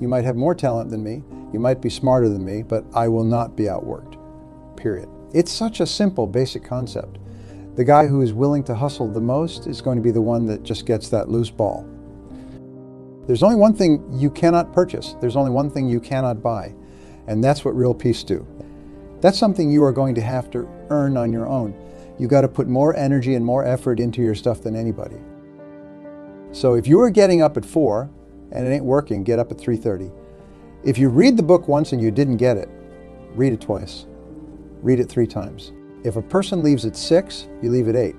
You might have more talent than me, you might be smarter than me, but I will not be outworked, period. It's such a simple, basic concept. The guy who is willing to hustle the most is going to be the one that just gets that loose ball. There's only one thing you cannot purchase. There's only one thing you cannot buy, and that's what real peace do. That's something you are going to have to earn on your own. You got to put more energy and more effort into your stuff than anybody. So if you are getting up at 4 and it ain't working, get up at 3:30. If you read the book once and you didn't get it, read it twice. Read it 3 times. If a person leaves at 6, you leave at 8.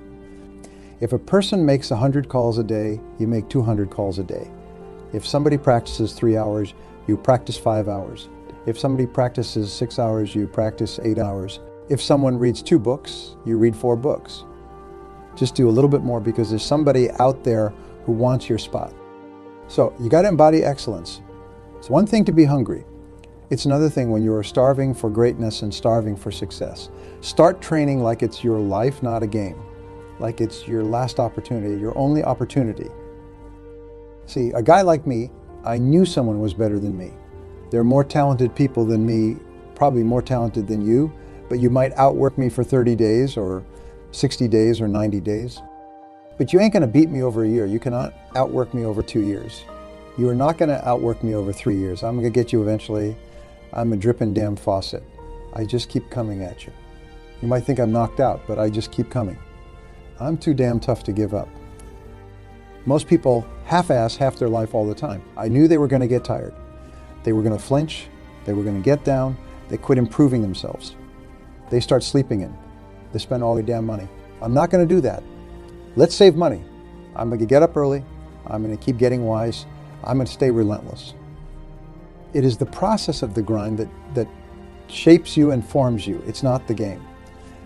If a person makes 100 calls a day, you make 200 calls a day. If somebody practices 3 hours, you practice 5 hours. If somebody practices 6 hours, you practice 8 hours. If someone reads 2 books, you read 4 books. Just do a little bit more because there's somebody out there who wants your spot. So you got to embody excellence. It's one thing to be hungry. It's another thing when you are starving for greatness and starving for success. Start training like it's your life, not a game. Like it's your last opportunity, your only opportunity. See, a guy like me, I knew someone was better than me. There are more talented people than me, probably more talented than you, but you might outwork me for 30 days or 60 days or 90 days. But you ain't gonna beat me over a year. You cannot outwork me over 2 years. You are not gonna outwork me over 3 years. I'm gonna get you eventually. I'm a dripping damn faucet. I just keep coming at you. You might think I'm knocked out, but I just keep coming. I'm too damn tough to give up. Most people half-ass half their life all the time. I knew they were gonna get tired. They were gonna flinch, they were gonna get down, they quit improving themselves. They start sleeping in. They spend all their damn money. I'm not gonna do that. Let's save money. I'm gonna get up early. I'm gonna keep getting wise. I'm gonna stay relentless. It is the process of the grind that shapes you and forms you. It's not the game.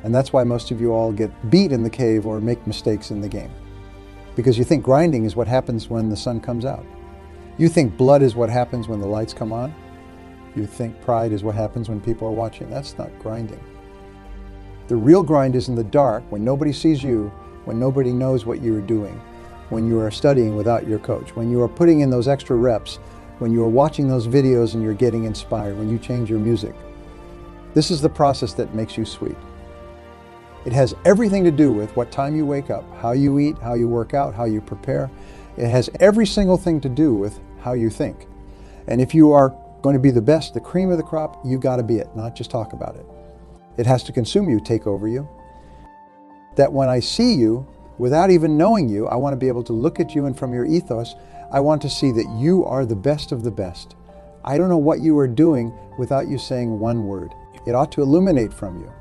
And that's why most of you all get beat in the cave or make mistakes in the game. Because you think grinding is what happens when the sun comes out. You think blood is what happens when the lights come on. You think pride is what happens when people are watching. That's not grinding. The real grind is in the dark, when nobody sees you, when nobody knows what you are doing, when you are studying without your coach, when you are putting in those extra reps, when you are watching those videos and you're getting inspired, when you change your music. This is the process that makes you sweet. It has everything to do with what time you wake up, how you eat, how you work out, how you prepare. It has every single thing to do with how you think. And if you are going to be the best, the cream of the crop, you got to be it, not just talk about it. It has to consume you, take over you. That when I see you, without even knowing you, I want to be able to look at you, and from your ethos, I want to see that you are the best of the best. I don't know what you are doing without you saying one word. It ought to illuminate from you.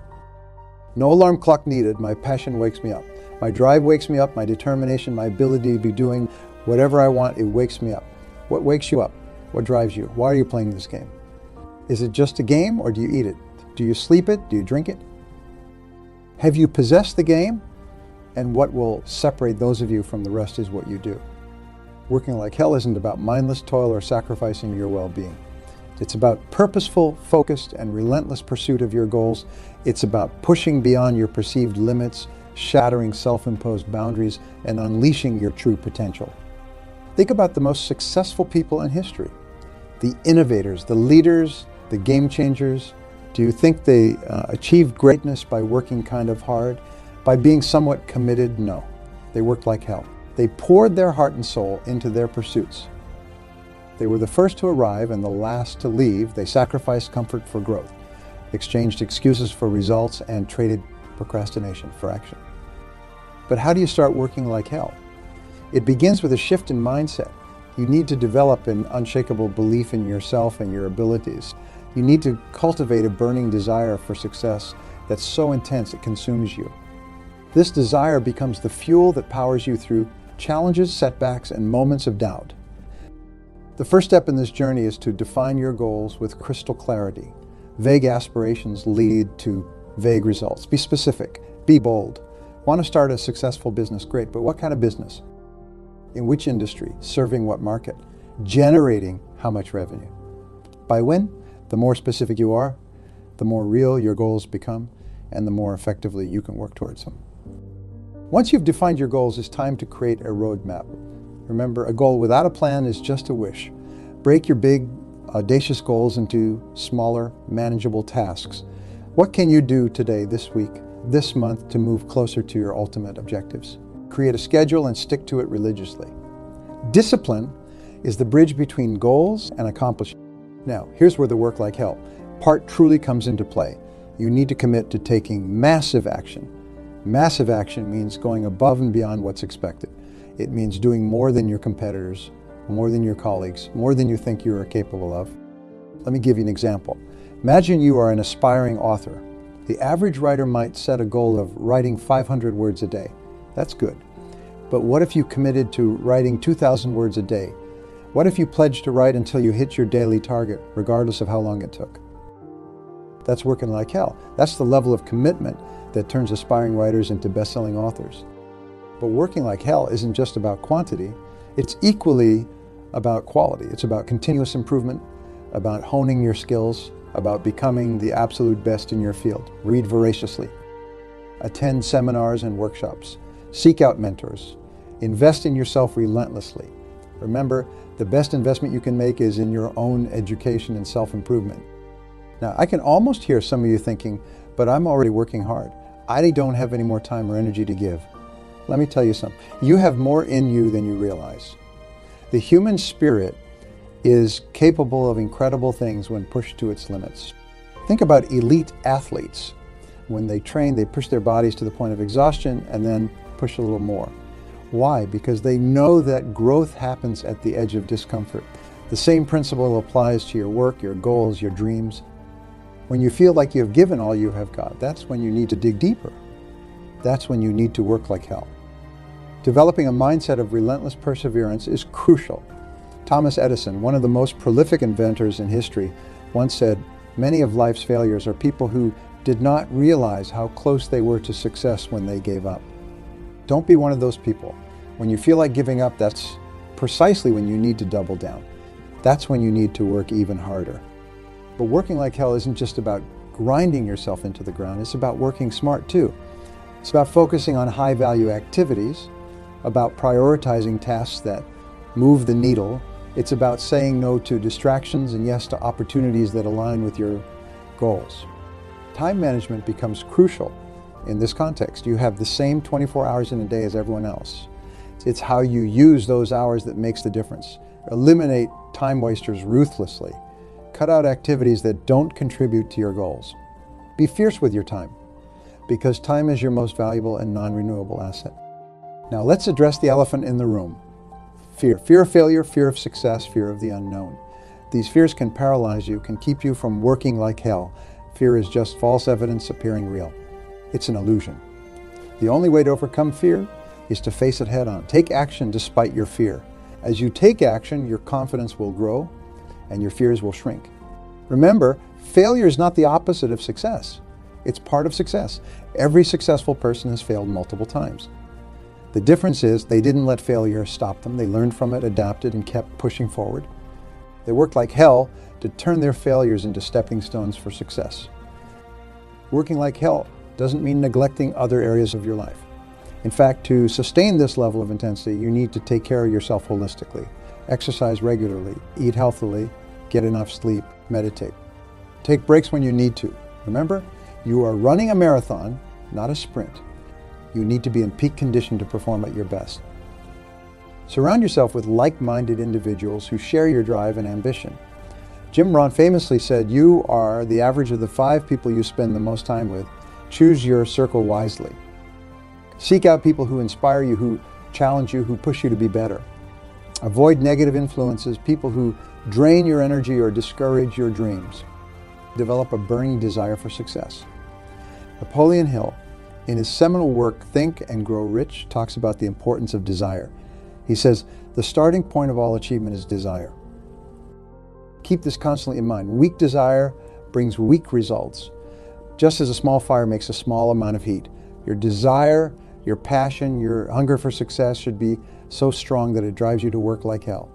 No alarm clock needed. My passion wakes me up. My drive wakes me up. My determination, my ability to be doing whatever I want, it wakes me up. What wakes you up? What drives you? Why are you playing this game? Is it just a game, or do you eat it? Do you sleep it? Do you drink it? Have you possessed the game? And what will separate those of you from the rest is what you do. Working like hell isn't about mindless toil or sacrificing your well-being. It's about purposeful, focused, and relentless pursuit of your goals. It's about pushing beyond your perceived limits, shattering self-imposed boundaries, and unleashing your true potential. Think about the most successful people in history. The innovators, the leaders, the game changers. Do you think they achieved greatness by working kind of hard? By being somewhat committed? No. They worked like hell. They poured their heart and soul into their pursuits. They were the first to arrive and the last to leave. They sacrificed comfort for growth, exchanged excuses for results, and traded procrastination for action. But how do you start working like hell? It begins with a shift in mindset. You need to develop an unshakable belief in yourself and your abilities. You need to cultivate a burning desire for success that's so intense it consumes you. This desire becomes the fuel that powers you through challenges, setbacks, and moments of doubt. The first step in this journey is to define your goals with crystal clarity. Vague aspirations lead to vague results. Be specific. Be bold. Want to start a successful business? Great, but what kind of business? In which industry? Serving what market? Generating how much revenue? By when? The more specific you are, the more real your goals become, and the more effectively you can work towards them. Once you've defined your goals, it's time to create a roadmap. Remember, a goal without a plan is just a wish. Break your big, audacious goals into smaller, manageable tasks. What can you do today, this week, this month to move closer to your ultimate objectives? Create a schedule and stick to it religiously. Discipline is the bridge between goals and accomplishment. Now, here's where the work like hell part truly comes into play. You need to commit to taking massive action. Massive action means going above and beyond what's expected. It means doing more than your competitors, more than your colleagues, more than you think you are capable of. Let me give you an example. Imagine you are an aspiring author. The average writer might set a goal of writing 500 words a day. That's good. But what if you committed to writing 2,000 words a day? What if you pledged to write until you hit your daily target, regardless of how long it took? That's working like hell. That's the level of commitment that turns aspiring writers into best-selling authors. But working like hell isn't just about quantity. It's equally about quality. It's about continuous improvement, about honing your skills, about becoming the absolute best in your field. Read voraciously. Attend seminars and workshops. Seek out mentors. Invest in yourself relentlessly. Remember, the best investment you can make is in your own education and self-improvement. Now, I can almost hear some of you thinking, but I'm already working hard. I don't have any more time or energy to give. Let me tell you something. You have more in you than you realize. The human spirit is capable of incredible things when pushed to its limits. Think about elite athletes. When they train, they push their bodies to the point of exhaustion and then push a little more. Why? Because they know that growth happens at the edge of discomfort. The same principle applies to your work, your goals, your dreams. When you feel like you have given all you have got, that's when you need to dig deeper. That's when you need to work like hell. Developing a mindset of relentless perseverance is crucial. Thomas Edison, one of the most prolific inventors in history, once said, "Many of life's failures are people who did not realize how close they were to success when they gave up." Don't be one of those people. When you feel like giving up, that's precisely when you need to double down. That's when you need to work even harder. But working like hell isn't just about grinding yourself into the ground. It's about working smart too. It's about focusing on high-value activities, about prioritizing tasks that move the needle. It's about saying no to distractions and yes to opportunities that align with your goals. Time management becomes crucial in this context. You have the same 24 hours in a day as everyone else. It's how you use those hours that makes the difference. Eliminate time wasters ruthlessly. Cut out activities that don't contribute to your goals. Be fierce with your time, because time is your most valuable and non-renewable asset. Now let's address the elephant in the room. Fear. Fear of failure, fear of success, fear of the unknown. These fears can paralyze you, can keep you from working like hell. Fear is just false evidence appearing real. It's an illusion. The only way to overcome fear is to face it head on. Take action despite your fear. As you take action, your confidence will grow and your fears will shrink. Remember, failure is not the opposite of success. It's part of success. Every successful person has failed multiple times. The difference is they didn't let failure stop them. They learned from it, adapted, and kept pushing forward. They worked like hell to turn their failures into stepping stones for success. Working like hell doesn't mean neglecting other areas of your life. In fact, to sustain this level of intensity, you need to take care of yourself holistically. Exercise regularly, eat healthily, get enough sleep, meditate. Take breaks when you need to. Remember, you are running a marathon, not a sprint. You need to be in peak condition to perform at your best. Surround yourself with like-minded individuals who share your drive and ambition. Jim Rohn famously said, "You are the average of the 5 people you spend the most time with. Choose your circle wisely." Seek out people who inspire you, who challenge you, who push you to be better. Avoid negative influences, people who drain your energy or discourage your dreams. Develop a burning desire for success. Napoleon Hill, in his seminal work, Think and Grow Rich, talks about the importance of desire. He says, the starting point of all achievement is desire. Keep this constantly in mind. Weak desire brings weak results. Just as a small fire makes a small amount of heat, your desire, your passion, your hunger for success should be so strong that it drives you to work like hell.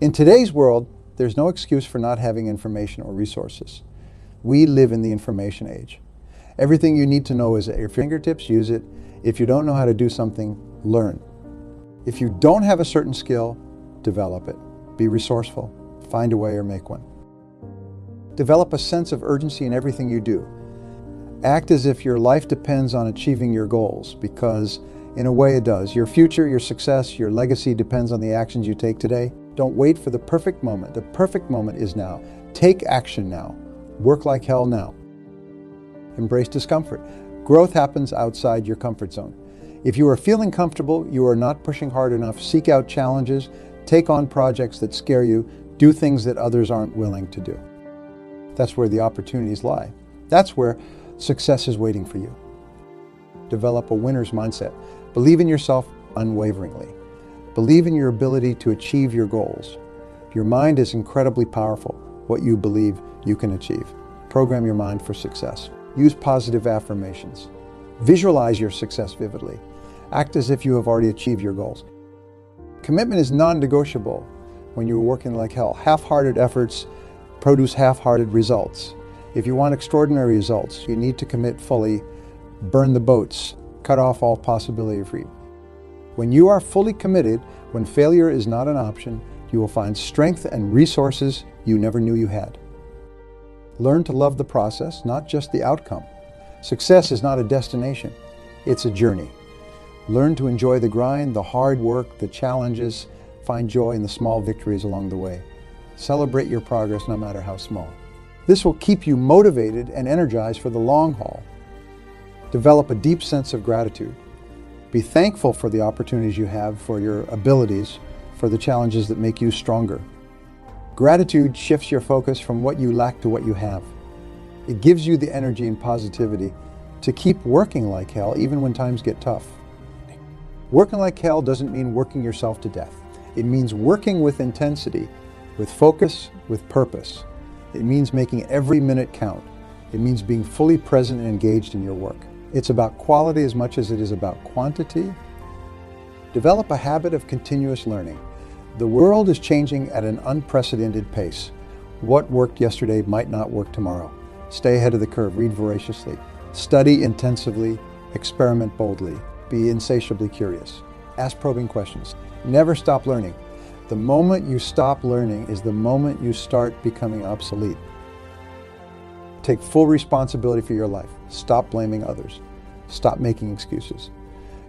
In today's world, there's no excuse for not having information or resources. We live in the information age. Everything you need to know is at your fingertips. Use it. If you don't know how to do something, learn. If you don't have a certain skill, develop it. Be resourceful. Find a way or make one. Develop a sense of urgency in everything you do. Act as if your life depends on achieving your goals, because in a way it does. Your future, your success, your legacy depends on the actions you take today. Don't wait for the perfect moment. The perfect moment is now. Take action now. Work like hell now. Embrace discomfort. Growth happens outside your comfort zone. If you are feeling comfortable, you are not pushing hard enough. Seek out challenges. Take on projects that scare you. Do things that others aren't willing to do. That's where the opportunities lie. That's where success is waiting for you. Develop a winner's mindset. Believe in yourself unwaveringly. Believe in your ability to achieve your goals. Your mind is incredibly powerful. What you believe, you can achieve. Program your mind for success. Use positive affirmations. Visualize your success vividly. Act as if you have already achieved your goals. Commitment is non-negotiable when you're working like hell. Half-hearted efforts produce half-hearted results. If you want extraordinary results, you need to commit fully, burn the boats, cut off all possibility of free. When you are fully committed, when failure is not an option, you will find strength and resources you never knew you had. Learn to love the process, not just the outcome. Success is not a destination, it's a journey. Learn to enjoy the grind, the hard work, the challenges. Find joy in the small victories along the way. Celebrate your progress no matter how small. This will keep you motivated and energized for the long haul. Develop a deep sense of gratitude. Be thankful for the opportunities you have, for your abilities, for the challenges that make you stronger. Gratitude shifts your focus from what you lack to what you have. It gives you the energy and positivity to keep working like hell even when times get tough. Working like hell doesn't mean working yourself to death. It means working with intensity, with focus, with purpose. It means making every minute count. It means being fully present and engaged in your work. It's about quality as much as it is about quantity. Develop a habit of continuous learning. The world is changing at an unprecedented pace. What worked yesterday might not work tomorrow. Stay ahead of the curve, read voraciously, study intensively, experiment boldly, be insatiably curious, ask probing questions. Never stop learning. The moment you stop learning is the moment you start becoming obsolete. Take full responsibility for your life. Stop blaming others. Stop making excuses.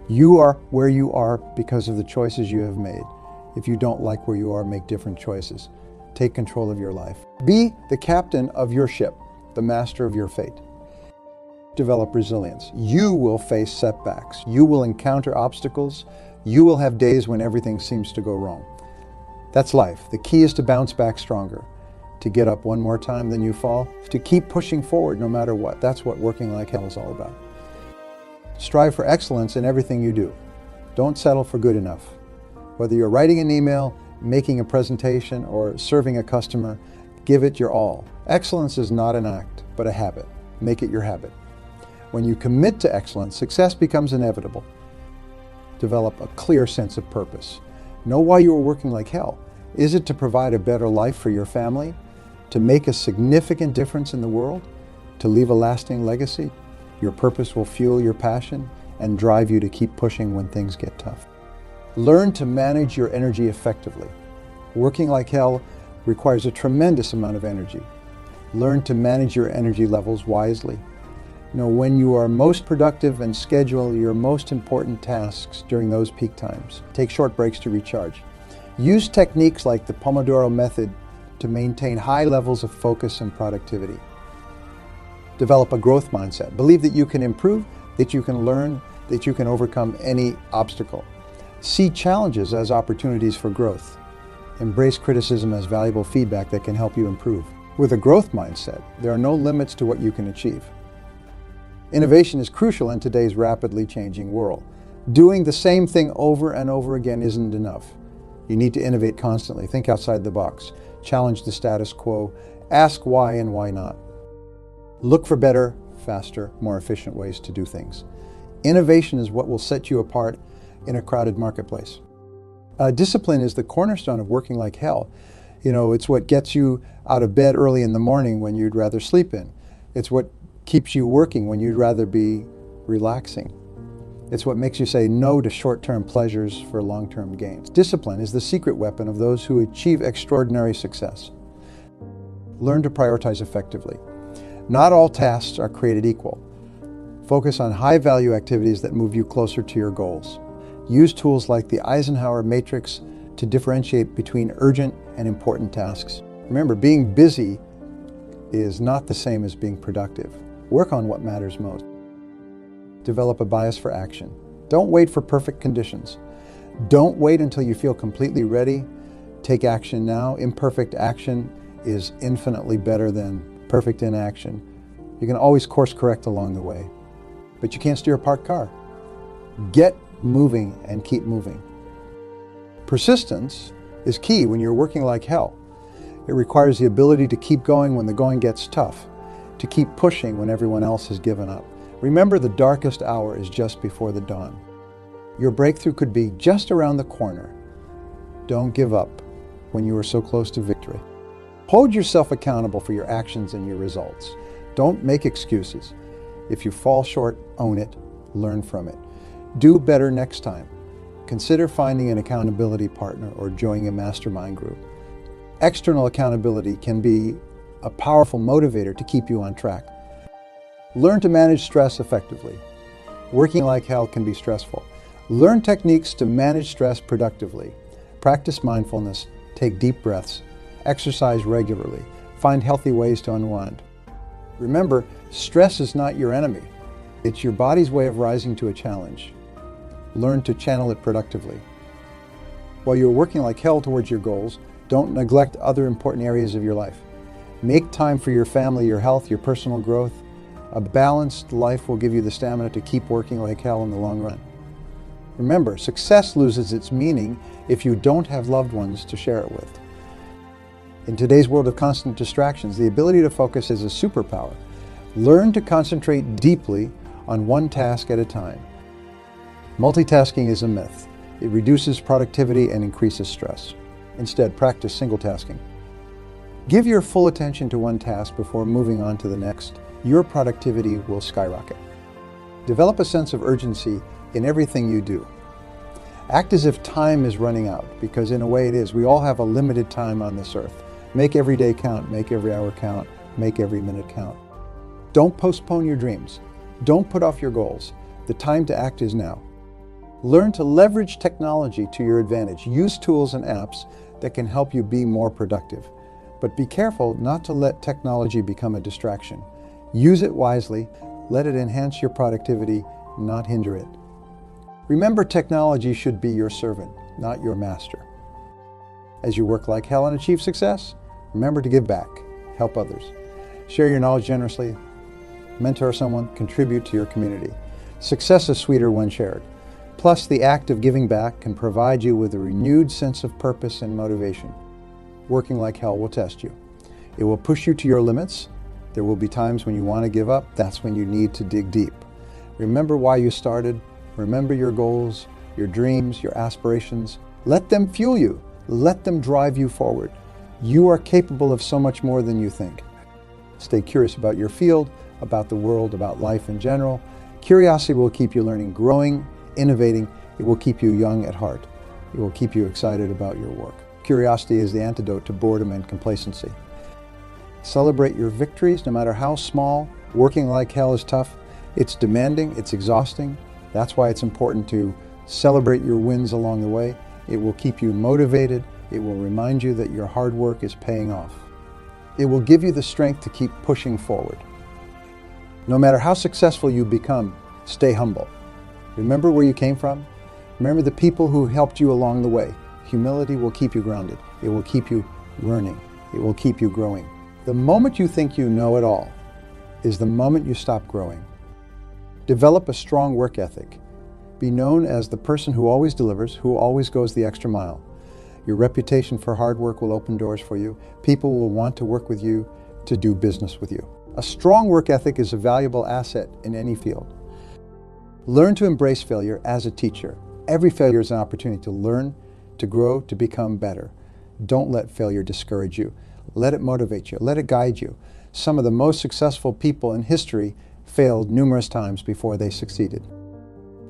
You are where you are because of the choices you have made. If you don't like where you are, make different choices. Take control of your life. Be the captain of your ship, the master of your fate. Develop resilience. You will face setbacks. You will encounter obstacles. You will have days when everything seems to go wrong. That's life. The key is to bounce back stronger, to get up one more time than you fall, to keep pushing forward no matter what. That's what working like hell is all about. Strive for excellence in everything you do. Don't settle for good enough. Whether you're writing an email, making a presentation, or serving a customer, give it your all. Excellence is not an act, but a habit. Make it your habit. When you commit to excellence, success becomes inevitable. Develop a clear sense of purpose. Know why you are working like hell. Is it to provide a better life for your family? To make a significant difference in the world? To leave a lasting legacy? Your purpose will fuel your passion and drive you to keep pushing when things get tough. Learn to manage your energy effectively. Working like hell requires a tremendous amount of energy. Learn to manage your energy levels wisely. Know when you are most productive and schedule your most important tasks during those peak times. Take short breaks to recharge. Use techniques like the Pomodoro method to maintain high levels of focus and productivity. Develop a growth mindset. Believe that you can improve, that you can learn, that you can overcome any obstacle. See challenges as opportunities for growth. Embrace criticism as valuable feedback that can help you improve. With a growth mindset, there are no limits to what you can achieve. Innovation is crucial in today's rapidly changing world. Doing the same thing over and over again isn't enough. You need to innovate constantly. Think outside the box. Challenge the status quo. Ask why and why not. Look for better, faster, more efficient ways to do things. Innovation is what will set you apart in a crowded marketplace. Discipline is the cornerstone of working like hell. It's what gets you out of bed early in the morning when you'd rather sleep in. It's what keeps you working when you'd rather be relaxing. It's what makes you say no to short-term pleasures for long-term gains. Discipline is the secret weapon of those who achieve extraordinary success. Learn to prioritize effectively. Not all tasks are created equal. Focus on high-value activities that move you closer to your goals. Use tools like the Eisenhower matrix to differentiate between urgent and important tasks. Remember, being busy is not the same as being productive. Work on what matters most. Develop a bias for action. Don't wait for perfect conditions. Don't wait until you feel completely ready. Take action now. Imperfect action is infinitely better than perfect inaction. You can always course correct along the way, but you can't steer a parked car. Get moving and keep moving. Persistence is key when you're working like hell. It requires the ability to keep going when the going gets tough, to keep pushing when everyone else has given up. Remember, the darkest hour is just before the dawn. Your breakthrough could be just around the corner. Don't give up when you are so close to victory. Hold yourself accountable for your actions and your results. Don't make excuses. If you fall short, own it, learn from it. Do better next time. Consider finding an accountability partner or joining a mastermind group. External accountability can be a powerful motivator to keep you on track. Learn to manage stress effectively. Working like hell can be stressful. Learn techniques to manage stress productively. Practice mindfulness, take deep breaths, exercise regularly, find healthy ways to unwind. Remember, stress is not your enemy. It's your body's way of rising to a challenge. Learn to channel it productively. While you're working like hell towards your goals, don't neglect other important areas of your life. Make time for your family, your health, your personal growth. A balanced life will give you the stamina to keep working like hell in the long run. Remember, success loses its meaning if you don't have loved ones to share it with. In today's world of constant distractions, the ability to focus is a superpower. Learn to concentrate deeply on one task at a time. Multitasking is a myth. It reduces productivity and increases stress. Instead, practice single tasking. Give your full attention to one task before moving on to the next. Your productivity will skyrocket. Develop a sense of urgency in everything you do. Act as if time is running out, because in a way it is. We all have a limited time on this earth. Make every day count, make every hour count, make every minute count. Don't postpone your dreams. Don't put off your goals. The time to act is now. Learn to leverage technology to your advantage. Use tools and apps that can help you be more productive. But be careful not to let technology become a distraction. Use it wisely. Let it enhance your productivity, not hinder it. Remember, technology should be your servant, not your master. As you work like hell and achieve success, remember to give back, help others. Share your knowledge generously, mentor someone, contribute to your community. Success is sweeter when shared. Plus, the act of giving back can provide you with a renewed sense of purpose and motivation. Working like hell will test you. It will push you to your limits. There will be times when you want to give up. That's when you need to dig deep. Remember why you started. Remember your goals, your dreams, your aspirations. Let them fuel you. Let them drive you forward. You are capable of so much more than you think. Stay curious about your field, about the world, about life in general. Curiosity will keep you learning, growing, innovating. It will keep you young at heart. It will keep you excited about your work. Curiosity is the antidote to boredom and complacency. Celebrate your victories, no matter how small. Working like hell is tough. It's demanding, it's exhausting. That's why it's important to celebrate your wins along the way. It will keep you motivated. It will remind you that your hard work is paying off. It will give you the strength to keep pushing forward. No matter how successful you become, stay humble. Remember where you came from. Remember the people who helped you along the way. Humility will keep you grounded. It will keep you learning. It will keep you growing. The moment you think you know it all is the moment you stop growing. Develop a strong work ethic. Be known as the person who always delivers, who always goes the extra mile. Your reputation for hard work will open doors for you. People will want to work with you, to do business with you. A strong work ethic is a valuable asset in any field. Learn to embrace failure as a teacher. Every failure is an opportunity to learn, to grow, to become better. Don't let failure discourage you. Let it motivate you. Let it guide you. Some of the most successful people in history failed numerous times before they succeeded.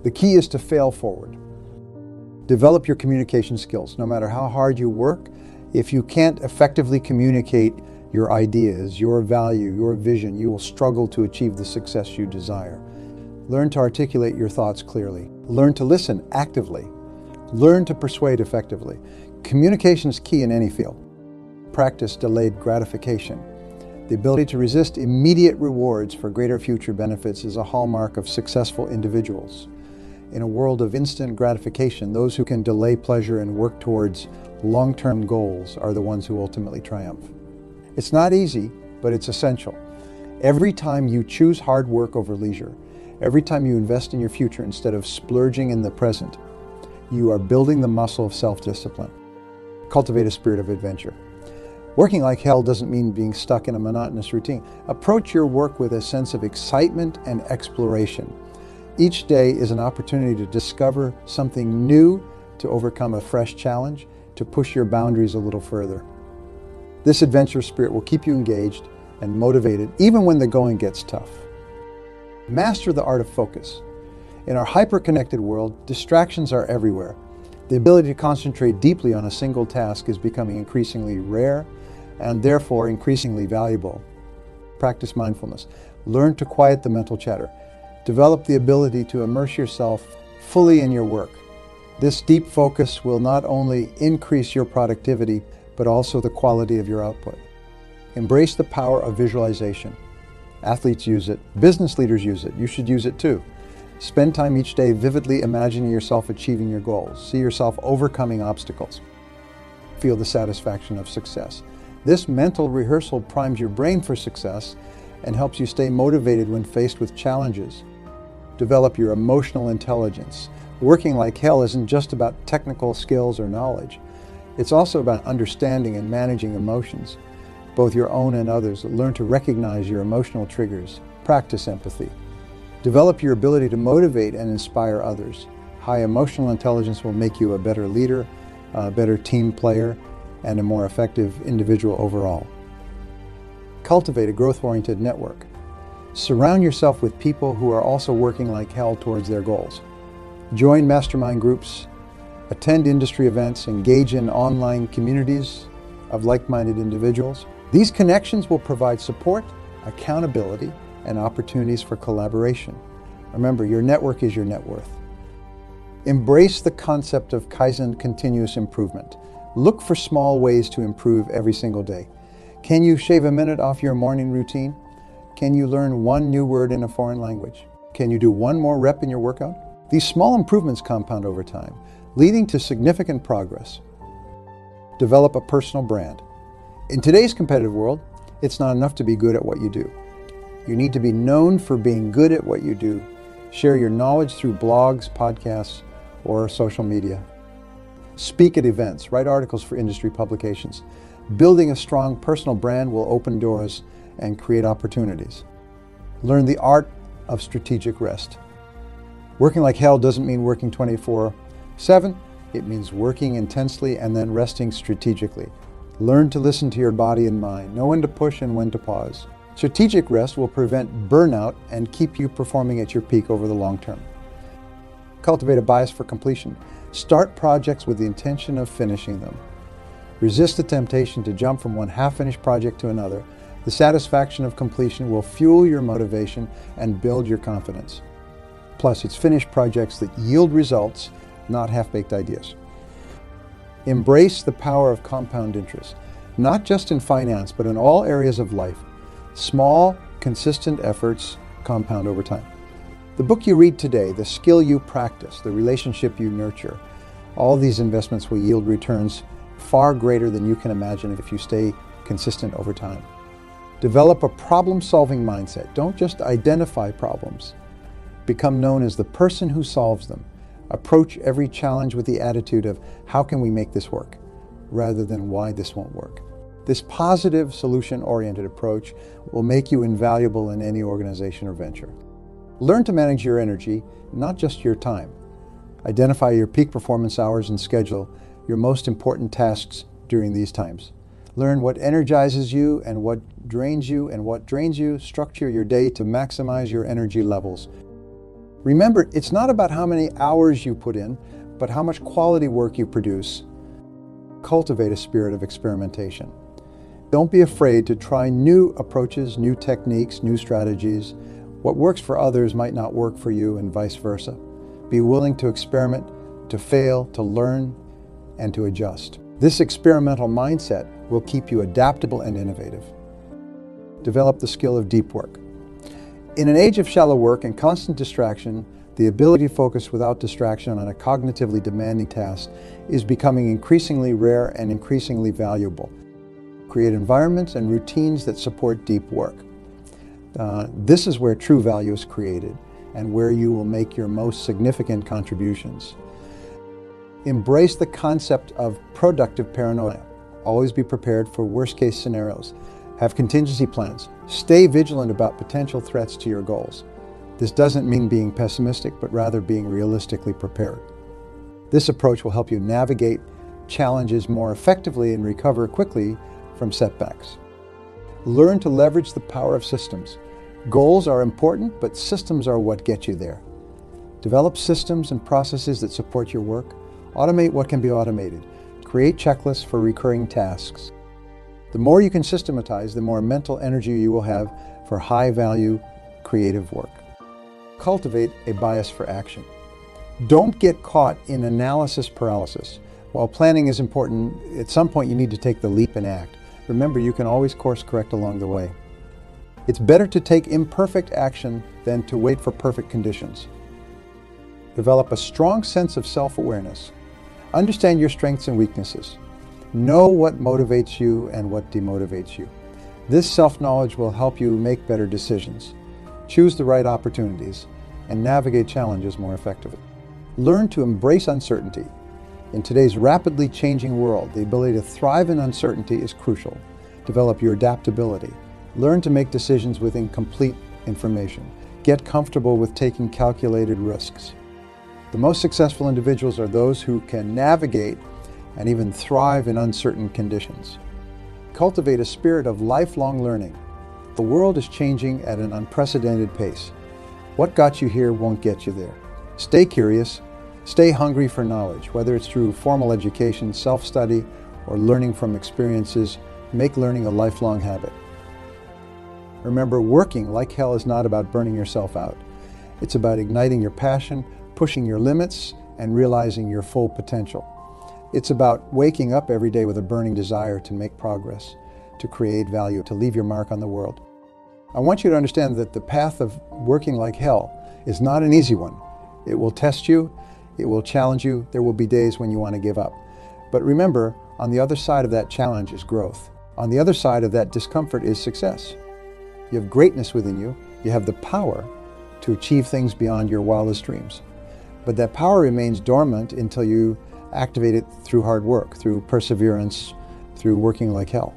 The key is to fail forward. Develop your communication skills. No matter how hard you work, if you can't effectively communicate your ideas, your value, your vision, you will struggle to achieve the success you desire. Learn to articulate your thoughts clearly. Learn to listen actively. Learn to persuade effectively. Communication is key in any field. Practice delayed gratification. The ability to resist immediate rewards for greater future benefits is a hallmark of successful individuals. In a world of instant gratification, those who can delay pleasure and work towards long-term goals are the ones who ultimately triumph. It's not easy, but it's essential. Every time you choose hard work over leisure, every time you invest in your future instead of splurging in the present, you are building the muscle of self-discipline. Cultivate a spirit of adventure. Working like hell doesn't mean being stuck in a monotonous routine. Approach your work with a sense of excitement and exploration. Each day is an opportunity to discover something new, to overcome a fresh challenge, to push your boundaries a little further. This adventure spirit will keep you engaged and motivated even when the going gets tough. Master the art of focus. In our hyper-connected world, distractions are everywhere. The ability to concentrate deeply on a single task is becoming increasingly rare and therefore increasingly valuable. Practice mindfulness. Learn to quiet the mental chatter. Develop the ability to immerse yourself fully in your work. This deep focus will not only increase your productivity, but also the quality of your output. Embrace the power of visualization. Athletes use it. Business leaders use it. You should use it too. Spend time each day vividly imagining yourself achieving your goals. See yourself overcoming obstacles. Feel the satisfaction of success. This mental rehearsal primes your brain for success and helps you stay motivated when faced with challenges. Develop your emotional intelligence. Working like hell isn't just about technical skills or knowledge. It's also about understanding and managing emotions, both your own and others. Learn to recognize your emotional triggers. Practice empathy. Develop your ability to motivate and inspire others. High emotional intelligence will make you a better leader, a better team player, and a more effective individual overall. Cultivate a growth-oriented network. Surround yourself with people who are also working like hell towards their goals. Join mastermind groups, attend industry events, engage in online communities of like-minded individuals. These connections will provide support, accountability, and opportunities for collaboration. Remember, your network is your net worth. Embrace the concept of Kaizen, continuous improvement. Look for small ways to improve every single day. Can you shave a minute off your morning routine? Can you learn one new word in a foreign language? Can you do one more rep in your workout? These small improvements compound over time, leading to significant progress. Develop a personal brand. In today's competitive world, it's not enough to be good at what you do. You need to be known for being good at what you do. Share your knowledge through blogs, podcasts, or social media. Speak at events, write articles for industry publications. Building a strong personal brand will open doors and create opportunities. Learn the art of strategic rest. Working like hell doesn't mean working 24/7. It means working intensely and then resting strategically. Learn to listen to your body and mind. Know when to push and when to pause. Strategic rest will prevent burnout and keep you performing at your peak over the long term. Cultivate a bias for completion. Start projects with the intention of finishing them. Resist the temptation to jump from one half-finished project to another. The satisfaction of completion will fuel your motivation and build your confidence. Plus, it's finished projects that yield results, not half-baked ideas. Embrace the power of compound interest, not just in finance, but in all areas of life. Small, consistent efforts compound over time. The book you read today, the skill you practice, the relationship you nurture, all these investments will yield returns far greater than you can imagine if you stay consistent over time. Develop a problem-solving mindset. Don't just identify problems. Become known as the person who solves them. Approach every challenge with the attitude of, how can we make this work, rather than why this won't work. This positive, solution-oriented approach will make you invaluable in any organization or venture. Learn to manage your energy, not just your time. Identify your peak performance hours and schedule your most important tasks during these times. Learn what energizes you and what drains you, and what drains you. Structure your day to maximize your energy levels. Remember, it's not about how many hours you put in, but how much quality work you produce. Cultivate a spirit of experimentation. Don't be afraid to try new approaches, new techniques, new strategies. What works for others might not work for you, and vice versa. Be willing to experiment, to fail, to learn, and to adjust. This experimental mindset will keep you adaptable and innovative. Develop the skill of deep work. In an age of shallow work and constant distraction, the ability to focus without distraction on a cognitively demanding task is becoming increasingly rare and increasingly valuable. Create environments and routines that support deep work. This is where true value is created and where you will make your most significant contributions. Embrace the concept of productive paranoia. Always be prepared for worst-case scenarios. Have contingency plans. Stay vigilant about potential threats to your goals. This doesn't mean being pessimistic, but rather being realistically prepared. This approach will help you navigate challenges more effectively and recover quickly from setbacks. Learn to leverage the power of systems. Goals are important, but systems are what get you there. Develop systems and processes that support your work. Automate what can be automated. Create checklists for recurring tasks. The more you can systematize, the more mental energy you will have for high-value, creative work. Cultivate a bias for action. Don't get caught in analysis paralysis. While planning is important, at some point you need to take the leap and act. Remember, you can always course correct along the way. It's better to take imperfect action than to wait for perfect conditions. Develop a strong sense of self-awareness. Understand your strengths and weaknesses. Know what motivates you and what demotivates you. This self-knowledge will help you make better decisions, choose the right opportunities, and navigate challenges more effectively. Learn to embrace uncertainty. In today's rapidly changing world, the ability to thrive in uncertainty is crucial. Develop your adaptability. Learn to make decisions with incomplete information. Get comfortable with taking calculated risks. The most successful individuals are those who can navigate and even thrive in uncertain conditions. Cultivate a spirit of lifelong learning. The world is changing at an unprecedented pace. What got you here won't get you there. Stay curious, stay hungry for knowledge, whether it's through formal education, self-study, or learning from experiences. Make learning a lifelong habit. Remember, working like hell is not about burning yourself out. It's about igniting your passion, pushing your limits, and realizing your full potential. It's about waking up every day with a burning desire to make progress, to create value, to leave your mark on the world. I want you to understand that the path of working like hell is not an easy one. It will test you, it will challenge you, there will be days when you want to give up. But remember, on the other side of that challenge is growth. On the other side of that discomfort is success. You have greatness within you, you have the power to achieve things beyond your wildest dreams. But that power remains dormant until you activate it through hard work, through perseverance, through working like hell.